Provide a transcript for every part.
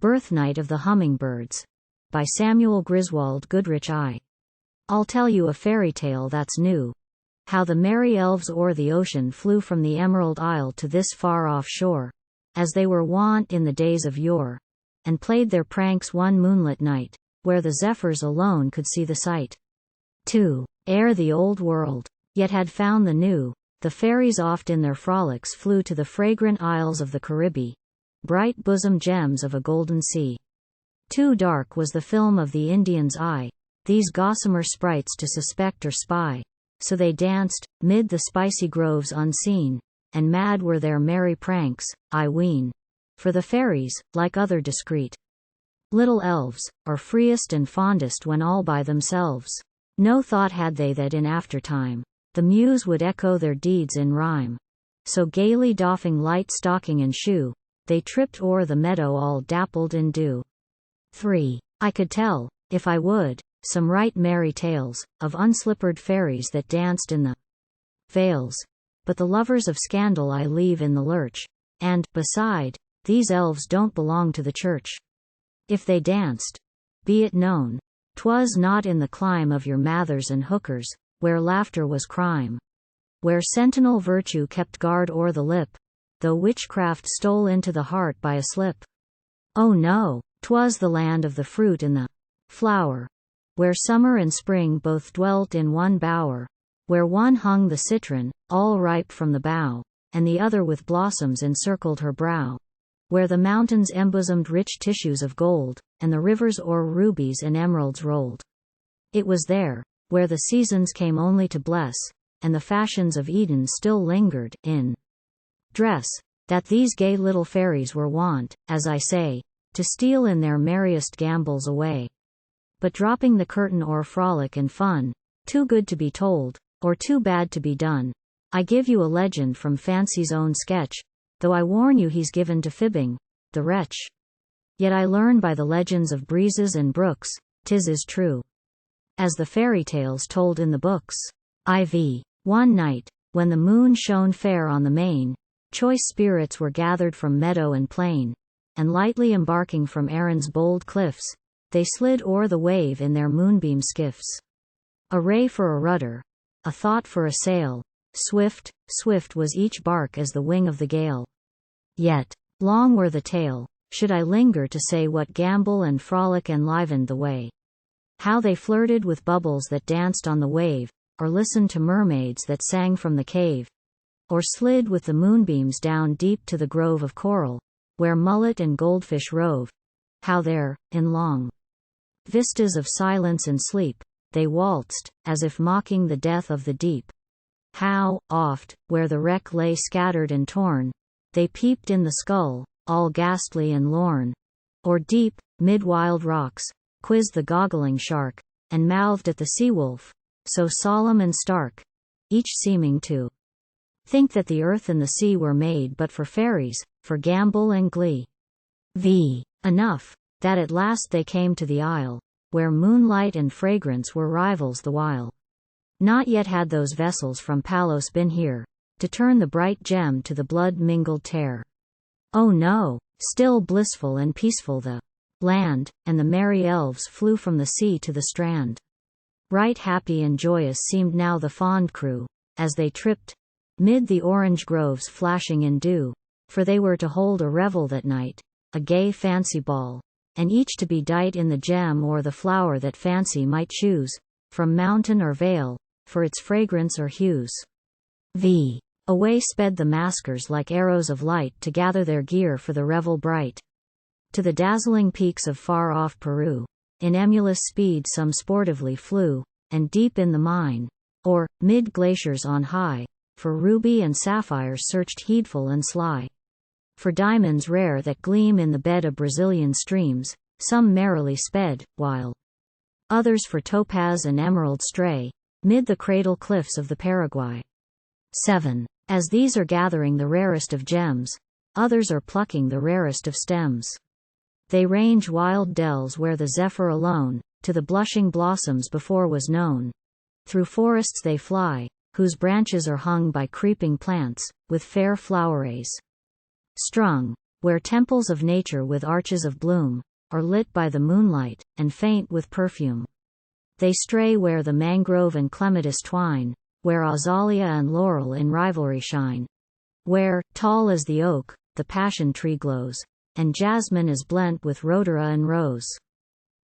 BirthNight of the Hummingbirds. By Griswold Goodrich. I'll tell you a fairy tale that's new. How the merry elves o'er the ocean flew from the Emerald Isle to this far-off shore, as they were wont in the days of yore, and played their pranks one moonlit night, where the zephyrs alone could see the sight. 2. Ere the old world yet had found the new, the fairies oft in their frolics flew to the fragrant isles of the Caribbee, bright bosom-gems of a golden sea. Too dark was the film of the Indian's eye, these gossamer sprites to suspect or spy, so they danced, mid the spicy groves unseen, and mad were their merry pranks, I ween. For the fairies, like other discreet little elves, are freest and fondest when all by themselves. No thought had they that in aftertime the Muse would echo their deeds in rhyme. So gaily doffing light stocking and shoe, they tripped o'er the meadow all dappled in dew. 3. I could tell, if I would, some right merry tales, of unslippered fairies that danced in the vales, but the lovers of scandal I leave in the lurch, and, beside, these elves don't belong to the church. If they danced, be it known, 'twas not in the clime of your Mathers and Hookers, where laughter was crime, where sentinel virtue kept guard o'er the lip, though witchcraft stole into the heart by a slip. Oh no, 'twas the land of the fruit and the flower, where summer and spring both dwelt in one bower, where one hung the citron, all ripe from the bough, and the other with blossoms encircled her brow, where the mountains embosomed rich tissues of gold, and the rivers o'er rubies and emeralds rolled. It was there, where the seasons came only to bless, and the fashions of Eden still lingered, in dress, that these gay little fairies were wont, as I say, to steal in their merriest gambols away. But dropping the curtain o'er frolic and fun, too good to be told, or too bad to be done, I give you a legend from fancy's own sketch, though I warn you he's given to fibbing, the wretch. Yet I learn by the legends of breezes and brooks, 'tis is true, as the fairy tales told in the books. One night, when the moon shone fair on the main, choice spirits were gathered from meadow and plain, and lightly embarking from Erin's bold cliffs, they slid o'er the wave in their moonbeam skiffs. A ray for a rudder, a thought for a sail, swift, swift was each bark as the wing of the gale. Yet, long were the tale, should I linger to say what gambol and frolic enlivened the way. How they flirted with bubbles that danced on the wave, or listened to mermaids that sang from the cave, or slid with the moonbeams down deep to the grove of coral, where mullet and goldfish rove. How there, in long vistas of silence and sleep, they waltzed, as if mocking the death of the deep. How, oft, where the wreck lay scattered and torn, they peeped in the skull, all ghastly and lorn. Or deep, mid wild rocks, quizzed the goggling shark, and mouthed at the sea-wolf, so solemn and stark, each seeming to think that the earth and the sea were made but for fairies, for gambol and glee. Enough, that at last they came to the isle, where moonlight and fragrance were rivals the while. Not yet had those vessels from Palos been here, to turn the bright gem to the blood-mingled tear. Oh no, still blissful and peaceful the land, and the merry elves flew from the sea to the strand. Right happy and joyous seemed now the fond crew, as they tripped, mid the orange groves flashing in dew, for they were to hold a revel that night, a gay fancy ball, and each to be dight in the gem or the flower that fancy might choose, from mountain or vale, for its fragrance or hues. Away sped the maskers like arrows of light to gather their gear for the revel bright. To the dazzling peaks of far-off Peru, in emulous speed some sportively flew, and deep in the mine, or, mid glaciers on high, for ruby and sapphires searched heedful and sly. For diamonds rare that gleam in the bed of Brazilian streams, some merrily sped, while others for topaz and emerald stray, mid the cradle cliffs of the Paraguay. 7. As these are gathering the rarest of gems, others are plucking the rarest of stems. They range wild dells where the zephyr alone, to the blushing blossoms before was known. Through forests they fly, whose branches are hung by creeping plants, with fair flowerets strung, where temples of nature with arches of bloom are lit by the moonlight, and faint with perfume. They stray where the mangrove and clematis twine, where azalea and laurel in rivalry shine, where, tall as the oak, the passion tree glows, and jasmine is blent with rhodora and rose.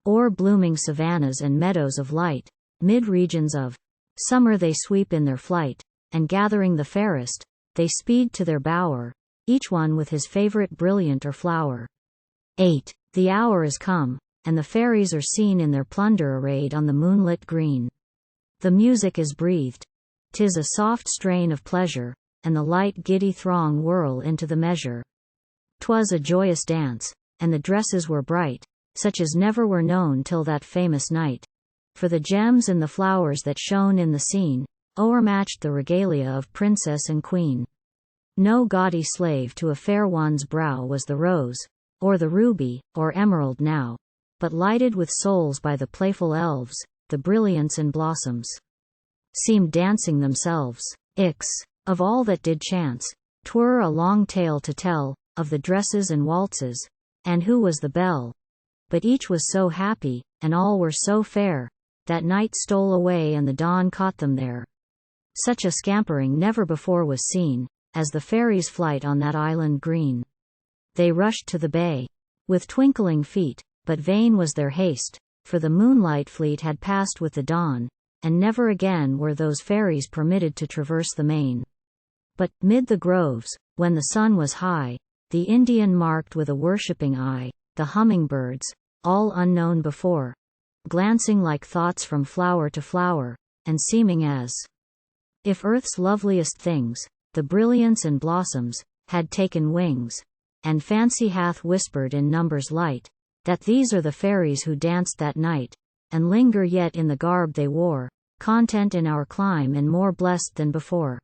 O'er blooming savannas and meadows of light, mid regions of summer they sweep in their flight, and gathering the fairest, they speed to their bower, each one with his favorite brilliant or flower. 8. The hour is come, and the fairies are seen in their plunder arrayed on the moonlit green. The music is breathed. 'Tis a soft strain of pleasure, and the light giddy throng whirl into the measure. 'Twas a joyous dance, and the dresses were bright, such as never were known till that famous night. For the gems and the flowers that shone in the scene o'ermatched the regalia of princess and queen. No gaudy slave to a fair one's brow was the rose, or the ruby, or emerald now, but lighted with souls by the playful elves, the brilliants and blossoms seemed dancing themselves. Of all that did chance, 'twere a long tale to tell, of the dresses and waltzes, and who was the belle. But each was so happy, and all were so fair, that night stole away and the dawn caught them there. Such a scampering never before was seen, as the fairies' flight on that island green. They rushed to the bay with twinkling feet, but vain was their haste, for the moonlight fleet had passed with the dawn, and never again were those fairies permitted to traverse the main. But, mid the groves, when the sun was high, the Indian marked with a worshipping eye the hummingbirds, all unknown before, glancing like thoughts from flower to flower, and seeming as if earth's loveliest things, the brilliants and blossoms, had taken wings, and fancy hath whispered in numbers light, that these are the fairies who danced that night, and linger yet in the garb they wore, content in our clime and more blessed than before.